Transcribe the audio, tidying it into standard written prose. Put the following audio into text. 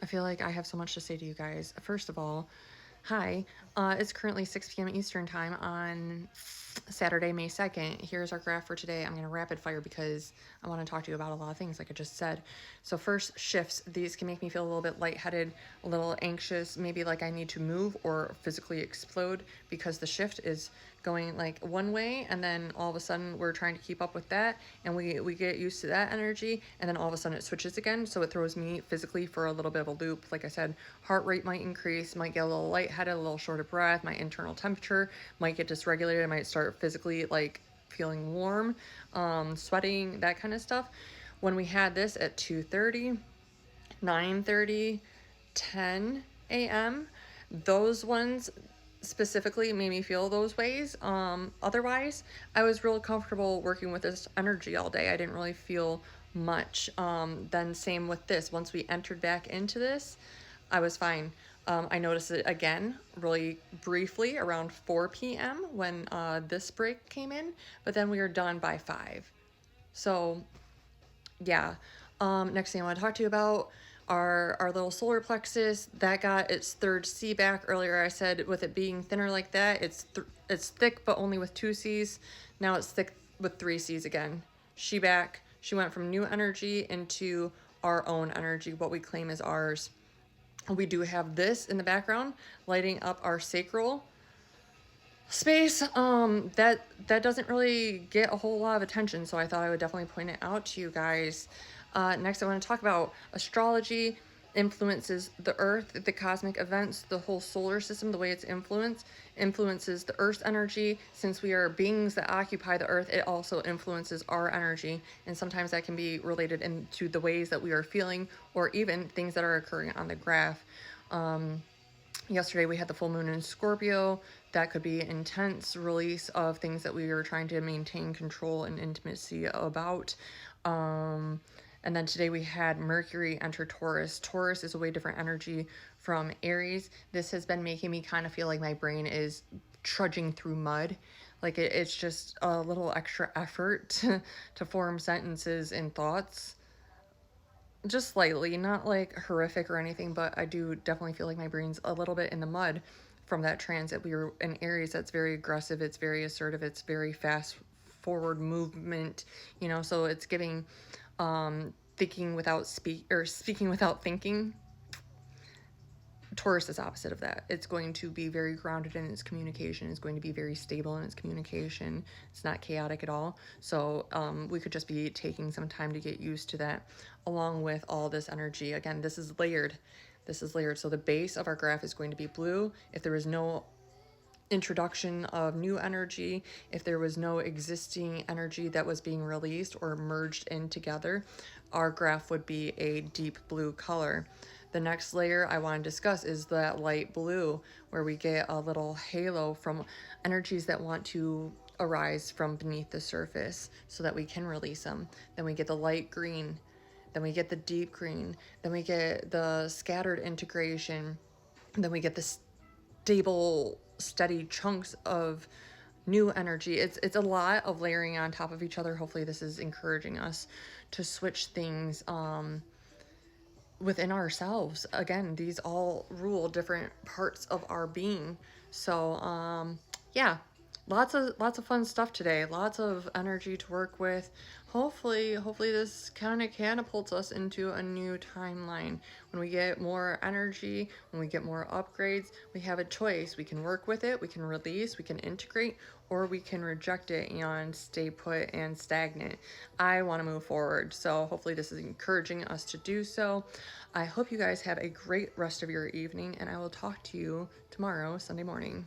I feel like I have so much to say to you guys. First of all, hi. It's currently 6 p.m. Eastern Time on Saturday, May 2nd. Here's our graph for today. I'm going to rapid fire because I want to talk to you about a lot of things, like I just said. So, first, shifts. These can make me feel a little bit lightheaded, a little anxious, maybe like I need to move or physically explode because the shift is going like one way, and then all of a sudden we're trying to keep up with that, and we get used to that energy, and then all of a sudden it switches again. So it throws me physically for a little bit of a loop. Like I said, heart rate might increase, might get a little lightheaded, a little short of breath, my internal temperature might get dysregulated, I might start physically like feeling warm, sweating, that kind of stuff. When we had this at 2:30, 9:30, 10 a.m., those ones specifically made me feel those ways. Otherwise, I was real comfortable working with this energy all day. I didn't really feel much. Then same with this. Once we entered back into this, I was fine. I noticed it again really briefly around 4 p.m. when this break came in, but then we were done by 5. So yeah. Next thing I want to talk to you about our little solar plexus that got its third C back earlier. I said with it being thinner like that, it's thick but only with 2 C's. Now it's thick with 3 C's again. She back. She went from new energy into our own energy, what we claim is ours. We do have this in the background lighting up our sacral space. That doesn't really get a whole lot of attention, so I thought I would definitely point it out to you guys. Next I want to talk about astrology influences the earth, the cosmic events, the whole solar system. The way it's influences the earth's energy. Since we are beings that occupy the earth, it also influences our energy, and sometimes that can be related into the ways that we are feeling or even things that are occurring on the graph. Yesterday we had the full moon in Scorpio. That could be intense release of things that we were trying to maintain control and intimacy about. And then today we had Mercury enter Taurus. Taurus is a way different energy from Aries. This has been making me kind of feel like my brain is trudging through mud. Like it's just a little extra effort to form sentences and thoughts, just slightly, not like horrific or anything, but I do definitely feel like my brain's a little bit in the mud from that transit. We were in Aries, that's very aggressive, it's very assertive, it's very fast forward movement, so it's giving thinking without speaking without thinking. Taurus is opposite of that. It's going to be very grounded in its communication. It's going to be very stable in its communication. It's not chaotic at all. So we could just be taking some time to get used to that, along with all this energy. Again, this is layered. This is layered. So the base of our graph is going to be blue. If there is no introduction of new energy, if there was no existing energy that was being released or merged in together, our graph would be a deep blue color. The next layer I want to discuss is that light blue, where we get a little halo from energies that want to arise from beneath the surface so that we can release them. Then we get the light green, then we get the deep green, then we get the scattered integration, then we get the stable, steady chunks of new energy. It's a lot of layering on top of each other. Hopefully this is encouraging us to switch things within ourselves. Again, these all rule different parts of our being. So yeah, lots of fun stuff today. Lots of energy to work with. Hopefully this kind of catapults us into a new timeline. When we get more energy, when we get more upgrades, we have a choice. We can work with it, we can release, we can integrate, or we can reject it and stay put and stagnant. I want to move forward, so hopefully this is encouraging us to do so. I hope you guys have a great rest of your evening, and I will talk to you tomorrow, Sunday morning.